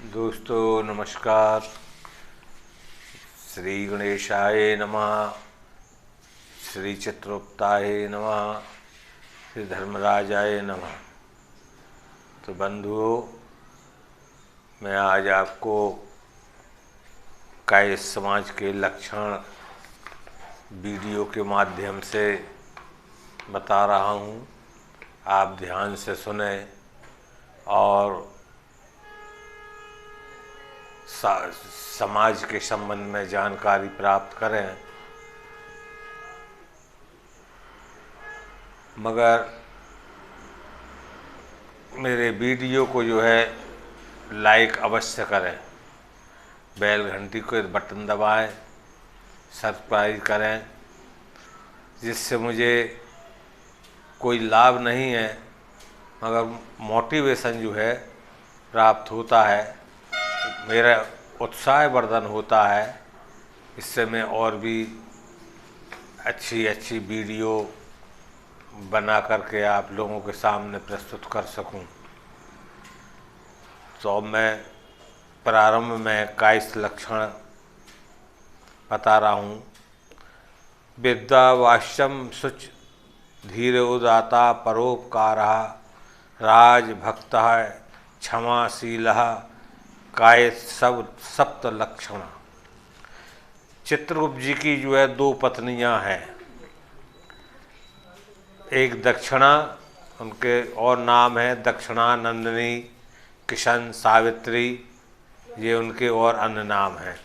दोस्तों नमस्कार। श्री गणेशाय नमः, श्री चित्रोक्ताय नमः, श्री धर्मराजाय नमः। तो बंधुओं, मैं आज आपको कायस्थ समाज के लक्षण वीडियो के माध्यम से बता रहा हूँ। आप ध्यान से सुने और समाज के संबंध में जानकारी प्राप्त करें। मगर मेरे वीडियो को लाइक अवश्य करें, बेल घंटी को बटन दबाएं, सब्सक्राइब करें, जिससे मुझे कोई लाभ नहीं है मगर मोटिवेशन प्राप्त होता है, मेरा उत्साह वर्धन होता है। इससे मैं और भी अच्छी वीडियो बना करके आप लोगों के सामने प्रस्तुत कर सकूं। तो मैं प्रारंभ में कायस्थ लक्षण बता रहा हूँ। विद्या वाष्यम शुच धीर उदाता परोपकारः राजभक्तः क्षमाशीलः कायस्थ सप्त लक्षण। चित्रगुप्त जी की दो पत्नियां हैं, एक दक्षिणा, उनके और नाम है दक्षिणा, नंदिनी, किशन, सावित्री, ये उनके और अन्य नाम हैं।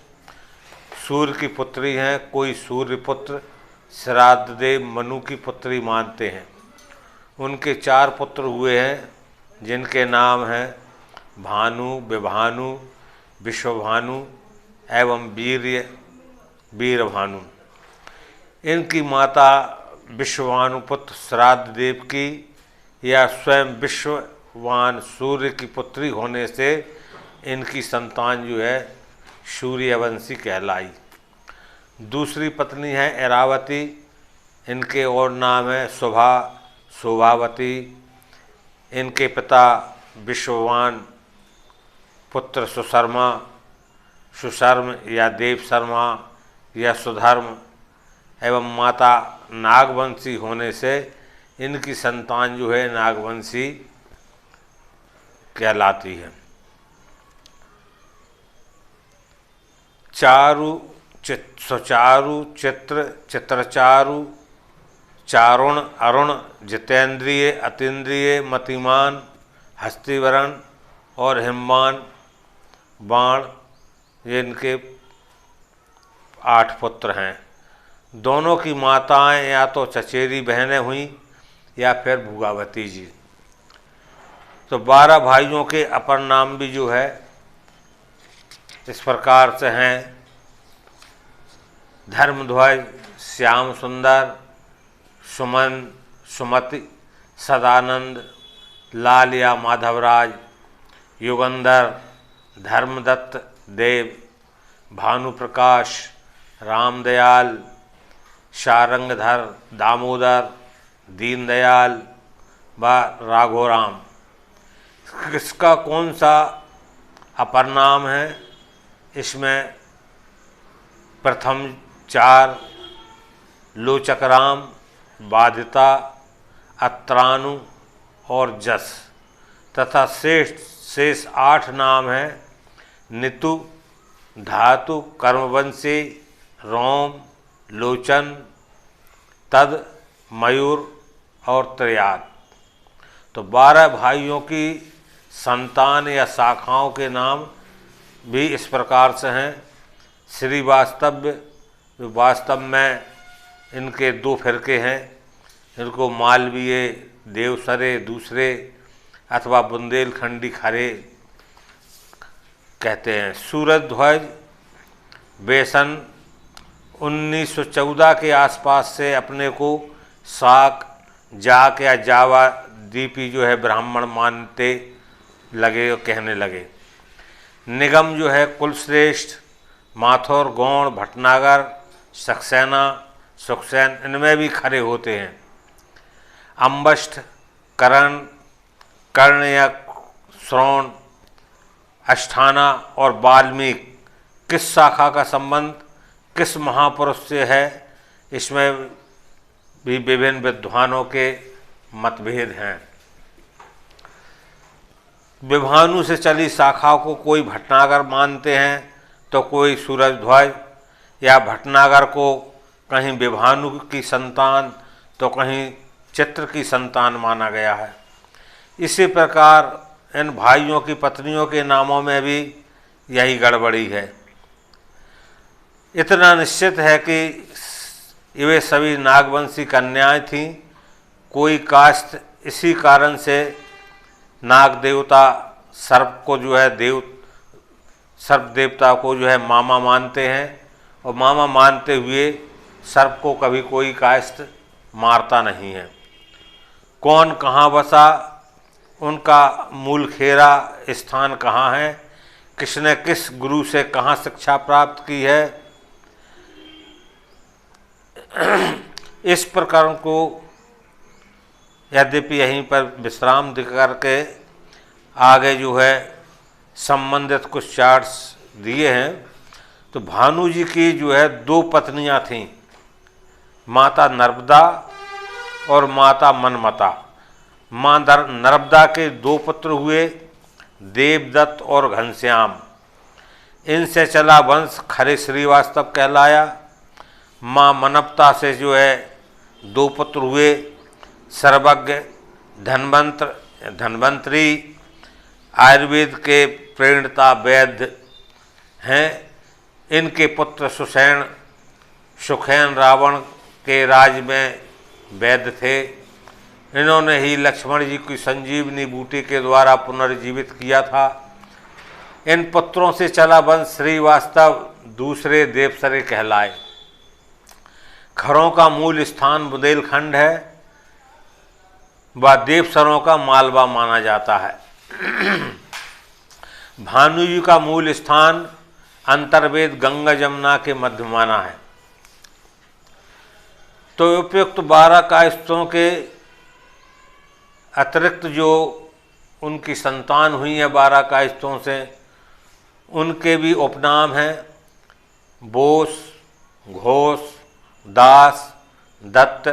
सूर्य की पुत्री हैं, कोई सूर्य पुत्र श्राद्ध देव मनु की पुत्री मानते हैं। उनके 4 पुत्र हुए हैं, जिनके नाम हैं भानु, विभानु, विश्वभानु एवं वीरभानु। इनकी माता विश्वभानु पुत्र श्राद्ध देव की या स्वयं विश्ववान सूर्य की पुत्री होने से इनकी संतान सूर्यवंशी कहलाई। दूसरी पत्नी है ऐरावती, इनके और नाम है शुभा, शोभावती। इनके पिता विश्ववान पुत्र सुशर्म या देव शर्मा या सुधर्म एवं माता नागवंशी होने से इनकी संतान नागवंशी कहलाती है। सुचारु, चित्रचारु, चारुण, अरुण, जितेंद्रिय, अतीन्द्रिय, मतिमान, हस्तिवरण और हिमवान, बाण, ये इनके 8 पुत्र हैं। दोनों की माताएं या तो चचेरी बहनें हुई या फिर भुगावती जी। तो 12 भाइयों के अपर नाम भी इस प्रकार से हैं। धर्मध्वज, श्याम सुंदर, सुमन, सुमति, सदानंद, लाल या माधवराज, युगंधर, धर्मदत्त देव, भानुप्रकाश, रामदयाल, शारंगधर, दामोदर, दीनदयाल व राघोराम। किसका कौन सा अपर नाम है? इसमें प्रथम 4 लोचकराम, बाधिता, अत्रानु और जस तथा शेष 8 नाम हैं नितु, धातु, कर्मवंशी, रोम, लोचन, तद, मयूर और त्रियाद। तो 12 भाइयों की संतान या शाखाओं के नाम भी इस प्रकार से हैं। श्रीवास्तव, जो वास्तव में इनके 2 फिरके हैं, इनको मालवीय, देवसरे दूसरे अथवा बुंदेलखंडी खरे कहते हैं। सूरजध्वज बेसन 1914 के आसपास से अपने को साक, जाक या जावा दीपी ब्राह्मण मानते लगे और कहने लगे। निगम कुलश्रेष्ठ, माथुर, गौड़, भटनागर, सक्सेना, सुखसेन, इनमें भी खरे होते हैं। अम्बष्ठ, कर्ण या श्रवण अष्टाना और वाल्मीकि किस शाखा का संबंध किस महापुरुष से है, इसमें भी विभिन्न विद्वानों के मतभेद हैं। विभानु से चली शाखाओं को कोई भटनागर मानते हैं तो कोई सूरजध्वज, या भटनागर को कहीं विभानु की संतान तो कहीं चित्र की संतान माना गया है। इसी प्रकार इन भाइयों की पत्नियों के नामों में भी यही गड़बड़ी है। इतना निश्चित है कि वे सभी नागवंशी कन्याएं थीं। कोई कास्ट इसी कारण से नाग देवता सर्प को जो है सर्प देवता को जो है मामा मानते हैं, और मामा मानते हुए सर्प को कभी कोई कास्ट मारता नहीं है। कौन कहाँ बसा, उनका मूल खेरा स्थान कहाँ है, किसने किस गुरु से कहाँ शिक्षा प्राप्त की है, इस प्रकरण को यद्यपि यहीं पर विश्राम दे करके आगे जो है संबंधित कुछ चार्ट्स दिए हैं। तो भानु जी की जो है 2 पत्नियां थीं, माता नर्मदा और माता मनमता। माँ नर्मदा के 2 पुत्र हुए, देवदत्त और घनश्याम। इनसे चला वंश खरे श्रीवास्तव कहलाया। माँ मनमता से जो है 2 पुत्र हुए, सर्वज्ञ धन्वंतरी आयुर्वेद के प्रेरणता वैद्य हैं। इनके पुत्र सुखैन रावण के राज में वैद्य थे। इन्होंने ही लक्ष्मण जी की संजीवनी बूटी के द्वारा पुनर्जीवित किया था। इन पुत्रों से चला वंश श्रीवास्तव दूसरे देवसरे कहलाए। खरों का मूल स्थान बुंदेलखंड है, व देवसरों का मालवा माना जाता है। भानु जी का मूल स्थान अंतर्वेद गंगा जमुना के मध्य माना है। तो उपयुक्त 12 कायस्थों के अतिरिक्त जो उनकी संतान हुई है 12 कायस्थों से, उनके भी उपनाम हैं बोस, घोष, दास, दत्त,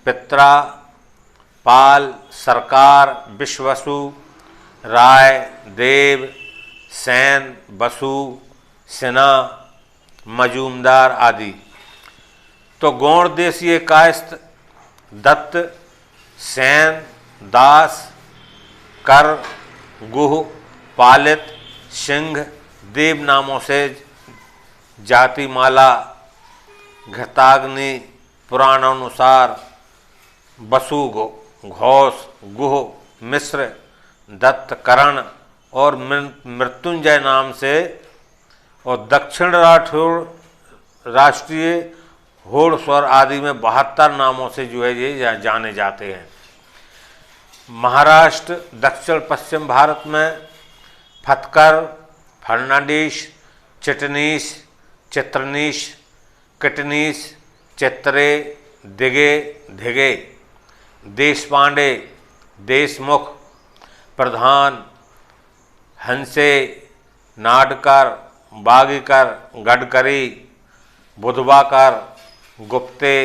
पित्रा, पाल, सरकार, विश्वसु, राय, देव, सेन, बसु, सिन्हा, मजूमदार आदि। तो गौड़ देशीय कायस्थ दत्त, सेन, दास, कर, गुह, पालित, सिंह, देव नामों से जातिमाला घृताग्नि पुराणानुसार बसु, घोष, गुह, मिश्र, दत्त, करण और मृत्युंजय नाम से, और दक्षिण राष्ट्रीय होड़ स्वर आदि में 72 नामों से जो है ये जाने जाते हैं। महाराष्ट्र, दक्षिण पश्चिम भारत में फतकर, फर्नांडीस, चिटनीस, चित्रनीस, किटनीस, चित्रे, दिगे, धिगे, देशपांडे, देशमुख, प्रधान, हंसे, नाडकर, बागीकर, गडकरी, बुधवाकर, गुप्ते,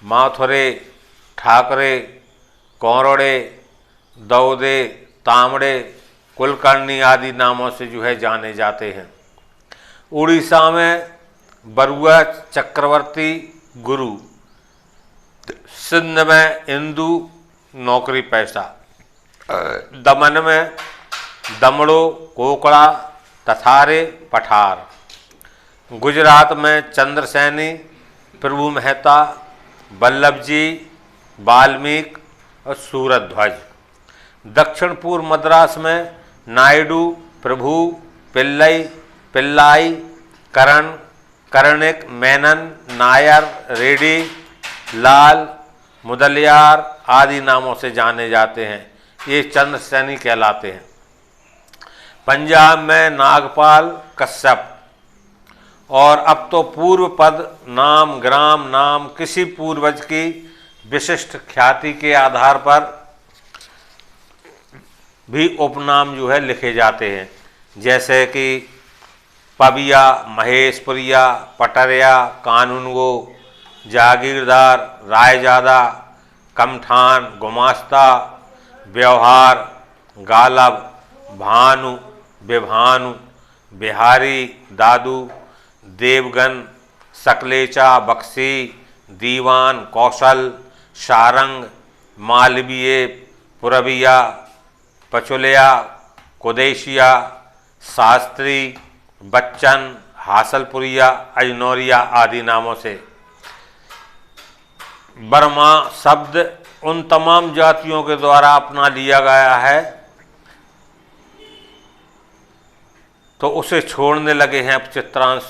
माथुरे, ठाकरे, कौरड़े, दौदे, तामड़े, कुलकर्णी आदि नामों से जो है जाने जाते हैं। उड़ीसा में बरुआ, चक्रवर्ती, गुरु। सिंध में इंदु, नौकरी पैसा। दमन में दमड़ो, कोकड़ा, तथारे, पठार। गुजरात में चंद्रसैनी, प्रभु मेहता, वल्लभ जी, वाल्मीकि और सूरजध्वज। दक्षिण पूर्व मद्रास में नायडू, प्रभु, पिल्लई, पिल्लाई, करण, कर्णिक, मेनन, नायर, रेड्डी, लाल, मुदलियार आदि नामों से जाने जाते हैं। ये चंद्रसैनी कहलाते हैं। पंजाब में नागपाल, कश्यप। और अब तो पूर्व पद, नाम, ग्राम नाम किसी पूर्वज की विशिष्ट ख्याति के आधार पर भी उपनाम जो है लिखे जाते हैं। जैसे कि पबिया, महेशपुरिया, पटरिया, कानूनगो, जागीरदार, रायजादा, कमठान, गुमास्ता, व्यवहार, गालब, भानु, विभानु, बिहारी, दादू, देवगन, सकलेचा, बक्सी, दीवान, कौशल, सारंग, मालवीय, पुरबिया, पचुलिया, कुदेशिया, शास्त्री, बच्चन, हासलपुरिया, अजनौरिया आदि नामों से। बर्मा शब्द उन तमाम जातियों के द्वारा अपना लिया गया है तो उसे छोड़ने लगे हैं। अब चित्रांश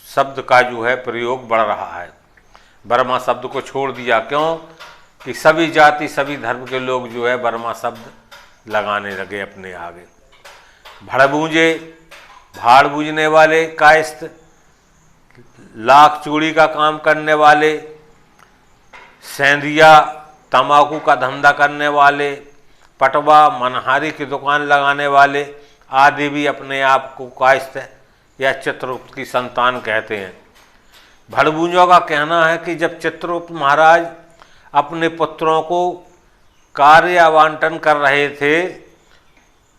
शब्द का जो है प्रयोग बढ़ रहा है। बर्मा शब्द को छोड़ दिया, क्यों कि सभी जाति सभी धर्म के लोग जो है बर्मा शब्द लगाने लगे अपने आगे। भड़बूंजे, भाड़ बूझने वाले, कायस्थ, लाख चूड़ी का काम करने वाले, सेंधिया, तंबाकू का धंधा करने वाले, पटवा, मनहारी की दुकान लगाने वाले आदि भी अपने आप को कायस्थ या चित्रगुप्त की संतान कहते हैं। भड़बूंजों का कहना है कि जब चित्रगुप्त महाराज अपने पुत्रों को कार्य आवंटन कर रहे थे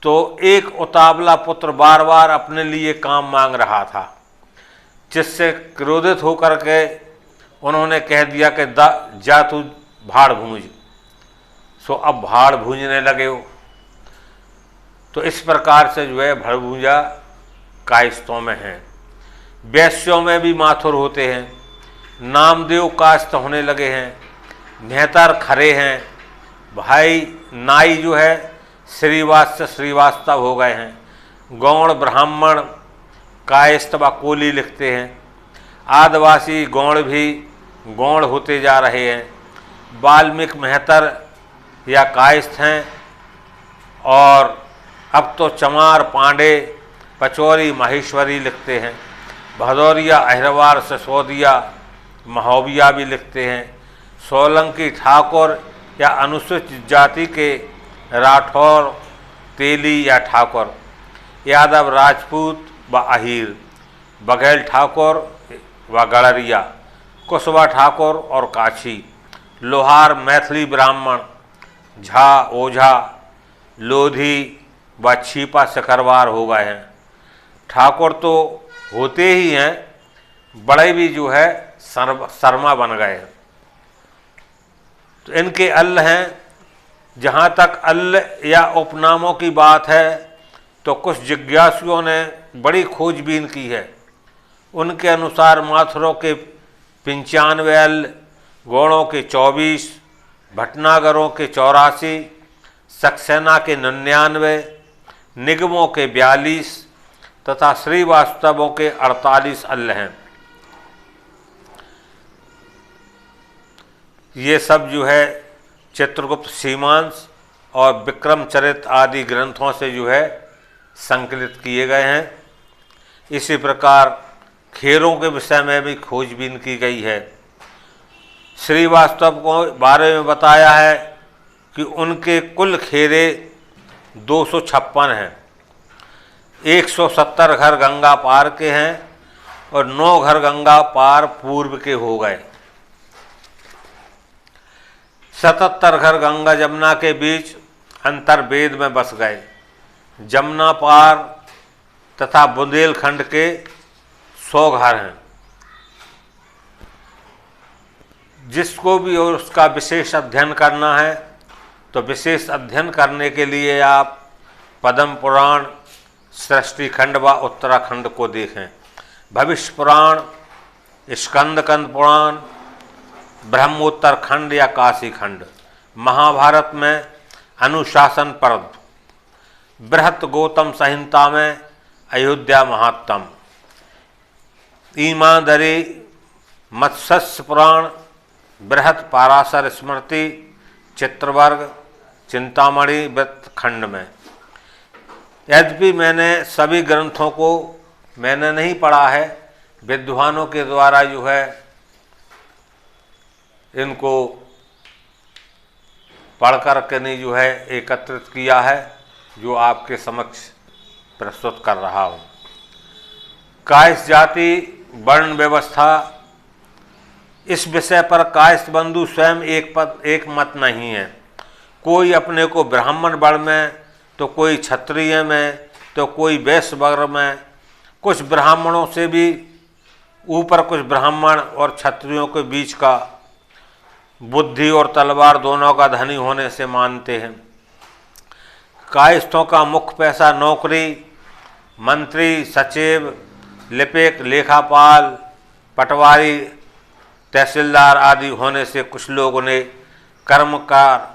तो एक उतावला पुत्र बार बार अपने लिए काम मांग रहा था, जिससे क्रोधित होकर के उन्होंने कह दिया कि जा तू भाड़ भूंज। सो अब भाड़ भूंजने लगे हो। तो इस प्रकार से जो है भड़बूंजा कायस्थों में हैं। वैश्यों में भी माथुर होते हैं। नामदेव कायस्थ होने लगे हैं। मेहतर खरे हैं। भाई नाई जो है श्रीवास्तव हो गए हैं। गौड़ ब्राह्मण कायस्थ व कोली लिखते हैं। आदिवासी गौड़ भी गौड़ होते जा रहे हैं। वाल्मीकि मेहतर या कायस्थ हैं। और अब तो चमार, पांडे, पचौरी, माहेश्वरी लिखते हैं। भदौरिया, अहिरवार, सिसोदिया, महोबिया भी लिखते हैं। सोलंकी ठाकुर या अनुसूचित जाति के राठौर, तेली या ठाकुर, यादव, राजपूत व अहीर, बघेल ठाकुर व गड़रिया, कुशवा ठाकुर और काछी, लोहार, मैथिली ब्राह्मण, झा, ओझा, लोधी व छीपा सकरवार हो गए हैं। ठाकुर तो होते ही हैं, बड़े भी जो है शर्मा बन गए हैं। तो इनके अल्ल हैं। जहाँ तक अल्ल या उपनामों की बात है तो कुछ जिज्ञासुओं ने बड़ी खोजबीन की है। उनके अनुसार माथुरों के 95 अल्ल, गौड़ों के 24, भटनागरों के 84, सक्सेना के 99, निगमों के 42 तथा श्रीवास्तवों के 48 अल्ल हैं। ये सब जो है चित्रगुप्त सीमांश और विक्रमचरित आदि ग्रंथों से जो है संकलित किए गए हैं। इसी प्रकार खेरों के विषय में भी खोजबीन की गई है। श्रीवास्तव को बारे में बताया है कि उनके कुल खेरे 256 हैं। 170 घर गंगा पार के हैं और 9 घर गंगा पार पूर्व के हो गए। 77 घर गंगा जमुना के बीच अंतर्वेद में बस गए। जमुना पार तथा बुंदेलखंड के 100 घर हैं। जिसको भी और उसका विशेष अध्ययन करना है तो विशेष अध्ययन करने के लिए आप पद्म पुराण, सृष्टि खंड व उत्तराखंड को देखें। भविष्य पुराण, स्कंदकंद पुराण, ब्रह्मोत्तर खंड या काशी खंड, महाभारत में अनुशासन पर्व, बृहत गौतम संहिता में अयोध्या महात्म, ईमानदारी मत्स्य पुराण, बृहत पाराशर स्मृति, चित्रवर्ग, चिंतामणि वृत्त खंड में। यद्यपि मैंने सभी ग्रंथों को मैंने नहीं पढ़ा है, विद्वानों के द्वारा जो है इनको पढ़ कर के नहीं जो है एकत्रित किया है, जो आपके समक्ष प्रस्तुत कर रहा हूँ। कायस्थ जाति वर्ण व्यवस्था, इस विषय पर कायस्थ बंधु स्वयं एक मत नहीं है। कोई अपने को ब्राह्मण वर्ण में, तो कोई क्षत्रिय में, तो कोई वैश्य वर्ण में, कुछ ब्राह्मणों से भी ऊपर कुछ ब्राह्मण और क्षत्रियों के बीच का, बुद्धि और तलवार दोनों का धनी होने से मानते हैं। कायस्थों का मुख्य पैसा नौकरी, मंत्री, सचिव, लिपिक, लेखापाल, पटवारी, तहसीलदार आदि होने से कुछ लोग उन्हें कर्मकार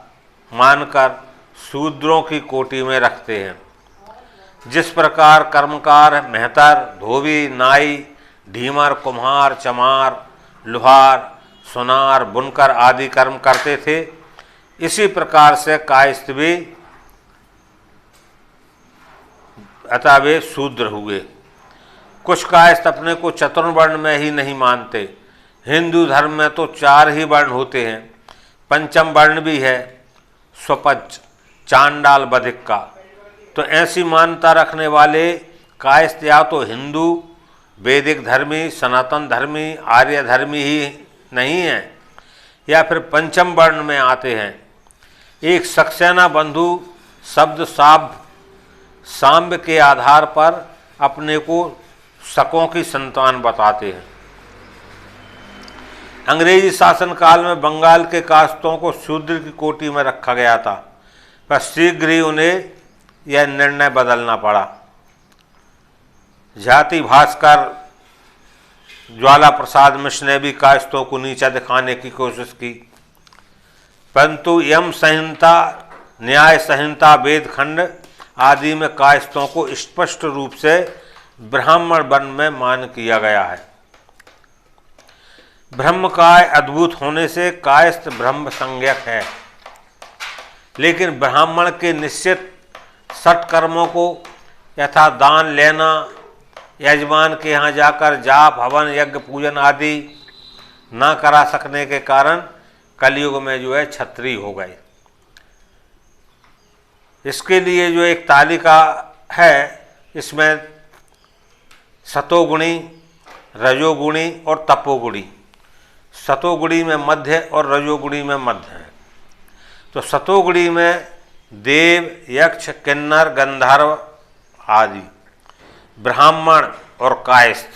मानकर शूद्रों की कोटि में रखते हैं। जिस प्रकार कर्मकार मेहतर, धोबी, नाई, ढीमर, कुम्हार, चमार, लोहार, सुनार, बुनकर आदि कर्म करते थे, इसी प्रकार से कायस्थ भी, अतः वे शूद्र हुए। कुछ कायस्थ अपने को चतुर्वर्ण में ही नहीं मानते। हिंदू धर्म में तो 4 ही वर्ण होते हैं, पंचम वर्ण भी है, स्वपच, चांडाल, बधिक्का। तो ऐसी मान्यता रखने वाले कायस्थ या तो हिंदू, वैदिक धर्मी, सनातन धर्मी, आर्य धर्मी ही नहीं है, या फिर पंचम वर्ण में आते हैं। एक सक्सेना बंधु शब्द साम्य के आधार पर अपने को शकों की संतान बताते हैं। अंग्रेजी शासन काल में बंगाल के कायस्थों को शूद्र की कोटि में रखा गया था, पर शीघ्र ही उन्हें यह निर्णय बदलना पड़ा। जाति भास्कर ज्वाला प्रसाद मिश्र ने भी कायस्थों को नीचा दिखाने की कोशिश की, परंतु यम संहिता, न्याय संहिता, वेद खंड आदि में कायस्थों को स्पष्ट रूप से ब्राह्मण वर्ण में मान किया गया है। ब्रह्मकाय अद्भुत होने से कायस्थ ब्रह्म संज्ञक है, लेकिन ब्राह्मण के निश्चित सत्कर्मों को यथा दान लेना, यजमान के यहाँ जाकर जाप, हवन, यज्ञ, पूजन आदि ना करा सकने के कारण कलयुग में जो है क्षत्रिय हो गए। इसके लिए जो एक तालिका है, इसमें सतोगुणी, रजोगुणी और तपोगुणी, सतोगुणी में मध्य और रजोगुणी में मध्य है। तो सतोगुणी में देव, यक्ष, किन्नर, गंधर्व आदि, ब्राह्मण और कायस्थ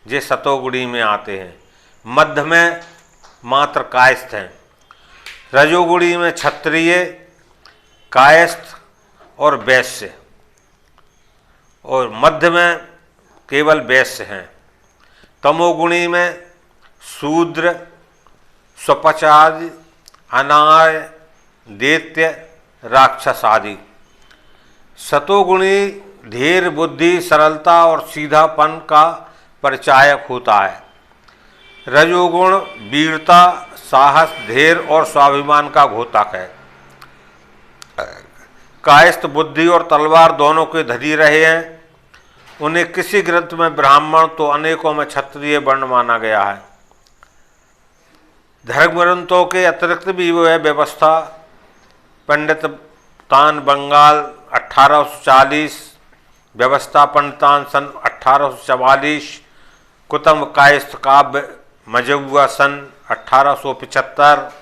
ये सतोगुणी में आते हैं। मध्य में मात्र कायस्थ हैं। रजोगुणी में क्षत्रिय, कायस्थ और वैश्य, और मध्य में केवल वैश्य हैं। तमोगुणी में शूद्र, स्वपच आदि, अनार्य, दैत्य, राक्षस आदि। सतोगुणी धीर, बुद्धि, सरलता और सीधापन का परिचायक होता है। रजोगुण वीरता, साहस, धैर्य और स्वाभिमान का घोतक है। कायस्थ बुद्धि और तलवार दोनों के धरी रहे हैं। उन्हें किसी ग्रंथ में ब्राह्मण तो अनेकों में क्षत्रिय वर्ण माना गया है। धर्म ग्रंथों के अतिरिक्त भी वह व्यवस्था पंडित तान बंगाल 1840, व्यवस्था पंडितान सन 1844, कुतुब कायस्थ काव्य मजौआ सन 1875,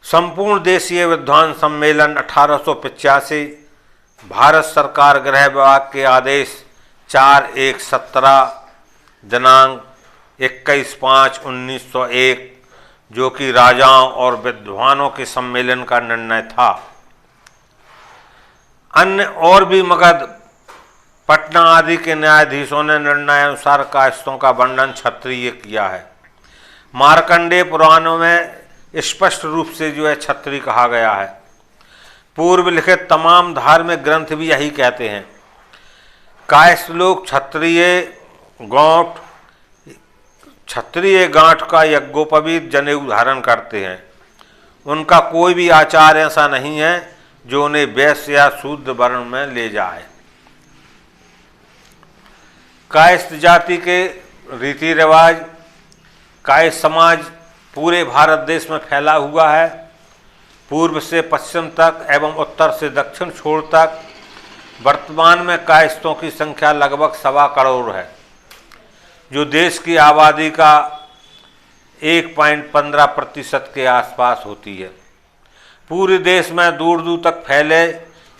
संपूर्ण देशीय विद्वान सम्मेलन 1885, भारत सरकार गृह विभाग के आदेश 4/1/17 दिनांक 21/5/1901, जो कि राजाओं और विद्वानों के सम्मेलन का निर्णय था। अन्य और भी मगध, पटना आदि के न्यायाधीशों ने निर्णय अनुसार कायस्थों का वर्णन क्षत्रिय किया है। मार्कंडेय पुराणों में स्पष्ट रूप से जो है क्षत्रिय कहा गया है। पूर्व लिखित तमाम धार्मिक ग्रंथ भी यही कहते हैं। कायस्थ लोग क्षत्रिय गांठ का यज्ञोपवीत जनेऊ धारण करते हैं। उनका कोई भी आचार ऐसा नहीं है जो उन्हें वैश्य या शूद्र वर्ण में ले जाए। कायस्थ जाति के रीति रिवाज, कायस्थ समाज पूरे भारत देश में फैला हुआ है। पूर्व से पश्चिम तक एवं उत्तर उत्तर से दक्षिण छोर तक वर्तमान में कायस्थों की संख्या लगभग 1.25 करोड़ है, जो देश की आबादी का 1.15% के आसपास होती है। पूरे देश में दूर दूर तक फैले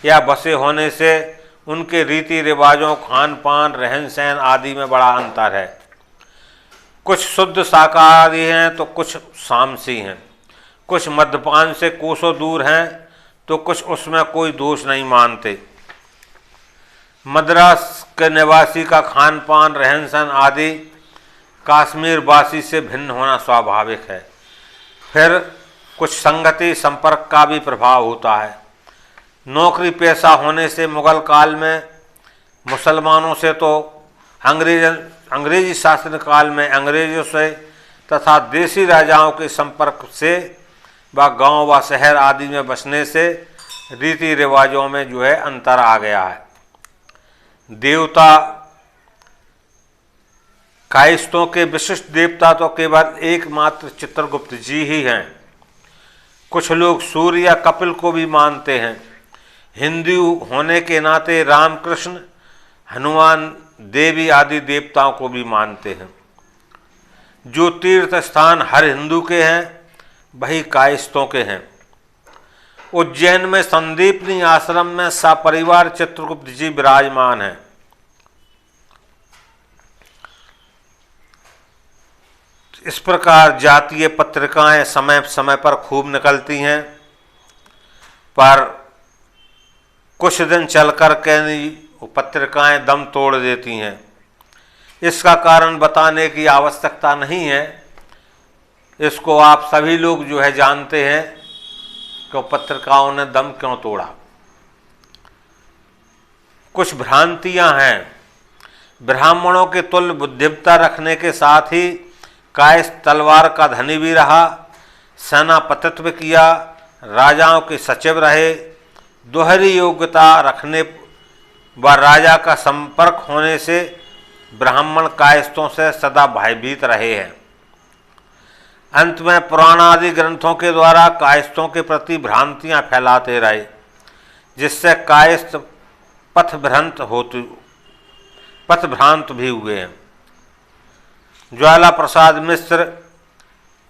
या बसे होने से उनके रीति रिवाजों, खान पान, रहन सहन आदि में बड़ा अंतर है। कुछ शुद्ध शाकाहारी हैं तो कुछ सामसी हैं, कुछ मद्यपान से कोसों दूर हैं तो कुछ उसमें कोई दोष नहीं मानते। मद्रास के निवासी का खान पान, रहन सहन आदि कश्मीर वासी से भिन्न होना स्वाभाविक है। फिर कुछ संगति संपर्क का भी प्रभाव होता है। नौकरी पेशा होने से मुगल काल में मुसलमानों से तो अंग्रेजी शासन काल में अंग्रेजों से तथा देसी राजाओं के संपर्क से व गांव व शहर आदि में बसने से रीति रिवाजों में जो है अंतर आ गया है। देवता कायस्थों के विशिष्ट देवता तो केवल एकमात्र चित्रगुप्त जी ही हैं। कुछ लोग सूर्य या कपिल को भी मानते हैं। हिंदू होने के नाते रामकृष्ण, हनुमान, देवी आदि देवताओं को भी मानते हैं। जो तीर्थ स्थान हर हिंदू के हैं वही कायस्थों के हैं। उज्जैन में संदीपनी आश्रम में सपरिवार चित्रगुप्त जी विराजमान हैं। इस प्रकार जातीय पत्रिकाएं समय समय पर खूब निकलती हैं, पर कुछ दिन चलकर के पत्रिकाएं दम तोड़ देती हैं। इसका कारण बताने की आवश्यकता नहीं है, इसको आप सभी लोग जो है जानते हैं कि पत्रिकाओं ने दम क्यों तोड़ा। कुछ भ्रांतियां हैं। ब्राह्मणों के तुल्य बुद्धिमत्ता रखने के साथ ही कायस्थ तलवार का धनी भी रहा, सेनापतित्व किया, राजाओं के सचिव रहे, दोहरी योग्यता रखने व राजा का संपर्क होने से ब्राह्मण कायस्थों से सदा भयभीत रहे हैं। अंत में पुराण आदि ग्रंथों के द्वारा कायस्थों के प्रति भ्रांतियां फैलाते रहे, जिससे कायस्थ पथभ्रांत भी हुए हैं। ज्वाला प्रसाद मिश्र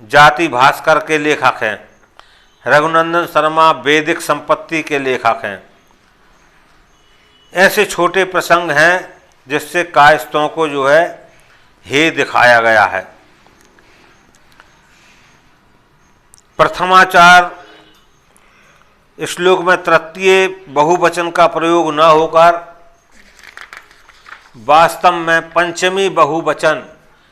जाति भास्कर के लेखक हैं। रघुनंदन शर्मा वैदिक संपत्ति के लेखक हैं। ऐसे छोटे प्रसंग हैं जिससे कायस्थों को जो है हे दिखाया गया है। प्रथमाचार श्लोक में तृतीय बहुवचन का प्रयोग न होकर वास्तव में पंचमी बहुवचन